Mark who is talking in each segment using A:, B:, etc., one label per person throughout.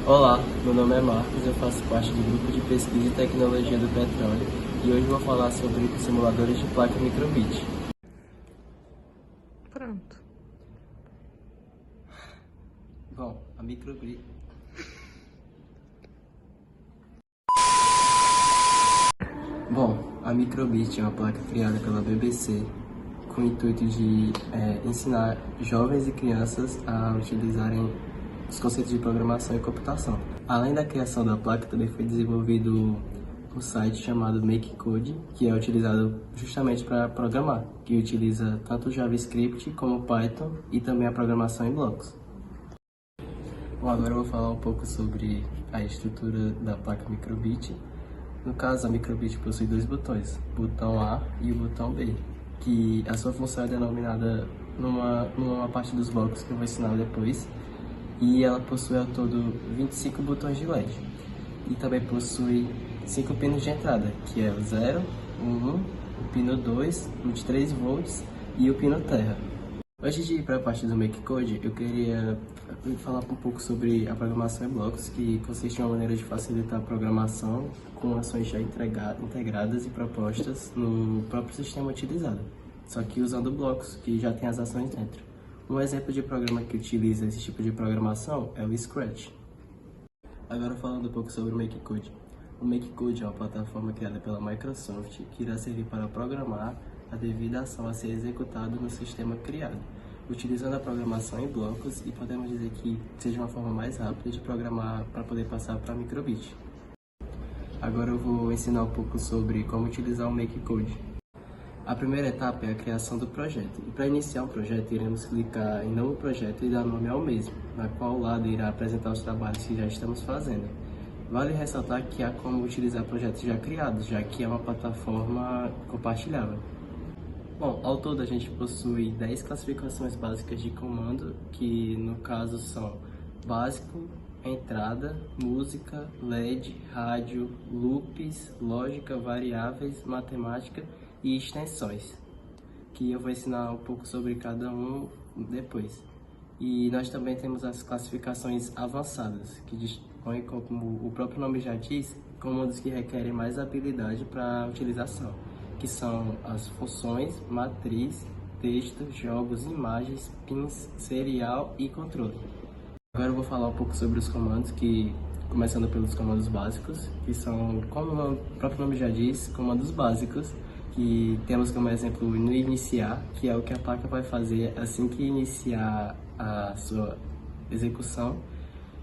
A: Olá, meu nome é Marcos, eu faço parte do grupo de pesquisa e tecnologia do petróleo e hoje vou falar sobre simuladores de placa microbit.
B: Pronto.
A: Bom, a microbit... a microbit é uma placa criada pela BBC com o intuito de ensinar jovens e crianças a utilizarem os conceitos de programação e computação. Além da criação da placa, também foi desenvolvido um site chamado MakeCode, que é utilizado justamente para programar, que utiliza tanto JavaScript como Python e também a programação em blocos. Bom, agora eu vou falar um pouco sobre a estrutura da placa microbit. No caso, a microbit possui dois botões, o botão A e o botão B, que a sua função é denominada numa parte dos blocos que eu vou ensinar depois, e ela possui ao todo 25 botões de LED. E também possui 5 pinos de entrada, que é o 0, o 1, o pino 2, o de 3 volts e o pino terra. Antes de ir para a parte do MakeCode, eu queria falar um pouco sobre a programação em blocos, que consiste em uma maneira de facilitar a programação com ações já integradas e propostas no próprio sistema utilizado, só que usando blocos que já têm as ações dentro. Um exemplo de programa que utiliza esse tipo de programação é o Scratch. Agora falando um pouco sobre o MakeCode. O MakeCode é uma plataforma criada pela Microsoft que irá servir para programar a devida ação a ser executada no sistema criado, utilizando a programação em blocos, e podemos dizer que seja uma forma mais rápida de programar para poder passar para a microbit. Agora eu vou ensinar um pouco sobre como utilizar o MakeCode. A primeira etapa é a criação do projeto, e para iniciar um projeto iremos clicar em novo projeto e dar nome ao mesmo, na qual o lado irá apresentar os trabalhos que já estamos fazendo. Vale ressaltar que há como utilizar projetos já criados, já que é uma plataforma compartilhável. Bom, ao todo a gente possui 10 classificações básicas de comando, que no caso são básico, entrada, música, LED, rádio, loops, lógica, variáveis, matemática e extensões, que eu vou ensinar um pouco sobre cada um depois. E nós também temos as classificações avançadas, que dispõem, como o próprio nome já diz, comandos que requerem mais habilidade para a utilização, que são as funções, matriz, texto, jogos, imagens, pins, serial e controle. Agora eu vou falar um pouco sobre os comandos, começando pelos comandos básicos, que são, como o próprio nome já diz, comandos básicos, que temos como exemplo no iniciar, que é o que a placa vai fazer assim que iniciar a sua execução.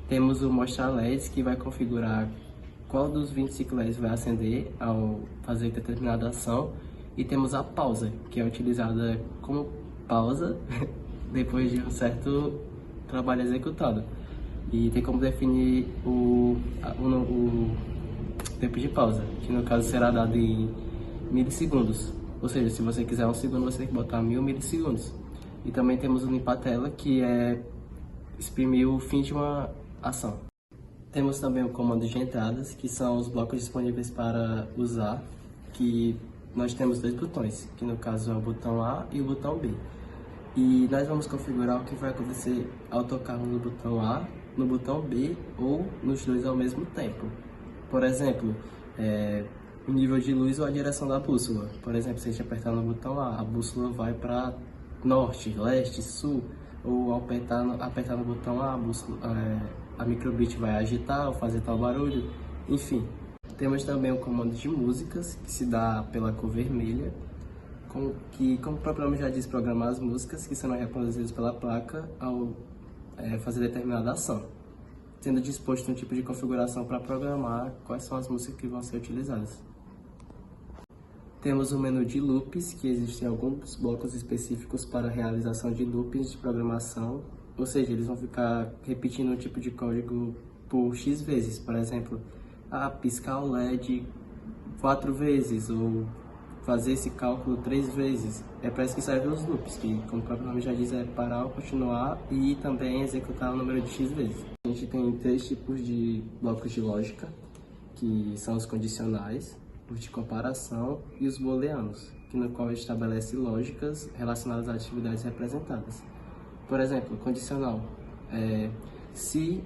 A: Temos o mostrar LEDs, que vai configurar qual dos 25 LEDs vai acender ao fazer determinada ação. E temos a pausa, que é utilizada como pausa depois de um certo trabalho executado. E tem como definir o tempo de pausa, que no caso será dado em milissegundos. Ou seja, se você quiser 1 segundo, você tem que botar 1000 milissegundos. E também temos o limpar tela, que é exprimir o fim de uma ação. Temos também o comando de entradas, que são os blocos disponíveis para usar, que nós temos 2 botões, que no caso é o botão A e o botão B. E nós vamos configurar o que vai acontecer ao tocarmos no botão A, no botão B ou nos dois ao mesmo tempo. Por exemplo, o nível de luz ou a direção da bússola. Por exemplo, se a gente apertar no botão A bússola vai para norte, leste, sul, ou ao apertar no botão A, a microbit vai agitar ou fazer tal barulho, enfim. Temos também o comando de músicas, que se dá pela cor vermelha, que, como o próprio nome já diz, programa as músicas que serão reproduzidas pela placa ao fazer determinada ação, sendo disposto um tipo de configuração para programar quais são as músicas que vão ser utilizadas. Temos o menu de loops, que existem alguns blocos específicos para a realização de loops de programação, ou seja, eles vão ficar repetindo um tipo de código por X vezes, por exemplo, piscar o LED 4 vezes, ou fazer esse cálculo 3 vezes. É para isso que servem os loops, que, como o próprio nome já diz, é parar ou continuar e também executar o número de X vezes. A gente tem 3 tipos de blocos de lógica, que são os condicionais, os de comparação e os booleanos, no qual estabelece lógicas relacionadas a atividades representadas. Por exemplo, condicional. Se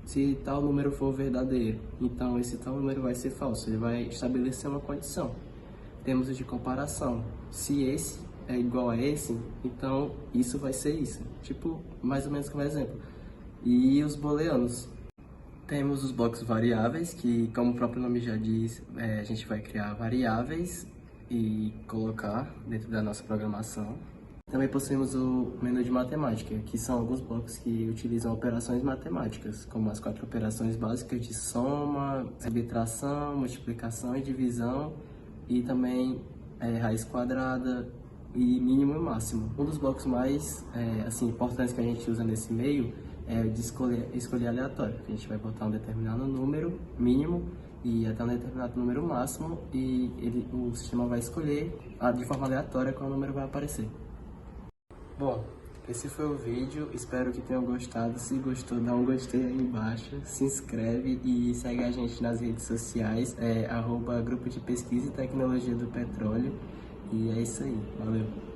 A: se tal número for verdadeiro, então esse tal número vai ser falso. Ele vai estabelecer uma condição. Temos o de comparação. Se esse é igual a esse, então isso vai ser isso. Tipo, mais ou menos como exemplo. E os booleanos. Temos os blocos variáveis, que, como o próprio nome já diz, a gente vai criar variáveis e colocar dentro da nossa programação. Também possuímos o menu de matemática, que são alguns blocos que utilizam operações matemáticas, como as 4 operações básicas de soma, subtração, multiplicação e divisão, e também raiz quadrada e mínimo e máximo. Um dos blocos mais importantes que a gente usa nesse meio é o de escolher aleatório, que a gente vai botar um determinado número mínimo e até um determinado número máximo, e o sistema vai escolher de forma aleatória qual número vai aparecer. Bom, esse foi o vídeo, espero que tenham gostado. Se gostou, dá um gostei aí embaixo, se inscreve e segue a gente nas redes sociais, @Grupo de Pesquisa e Tecnologia do Petróleo. E é isso aí, valeu!